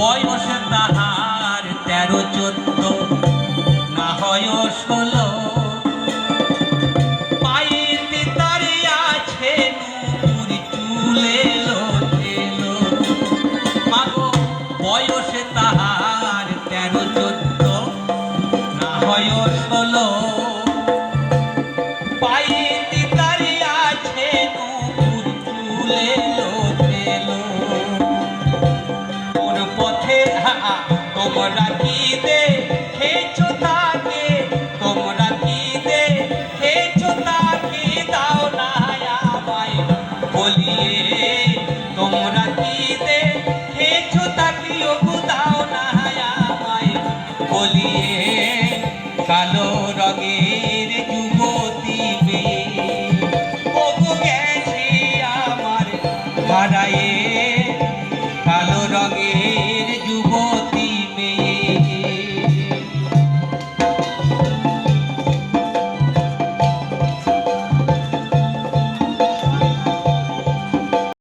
বয়স তাহার 13-14 না হয় 16, পাইতে তার আছে নূপুর চুলে লোটেলো। মাগো বয়স তাহার 13-14 না হয় 16, পাইতে তার আছে নূপুর চুলে লোটেলো। কোন পথে তোমরা কি দেখেছো তাকে, তোমরা কি দেখেছো তাকে, দাও না আমায় বলিয়ে। তোমরা কি দেখেছো তাকে, ওগো দাও না আমায় বলিয়ে। কালো রঙের যুবতী মেয়ে ওগো গেছে আমার হারায়ে।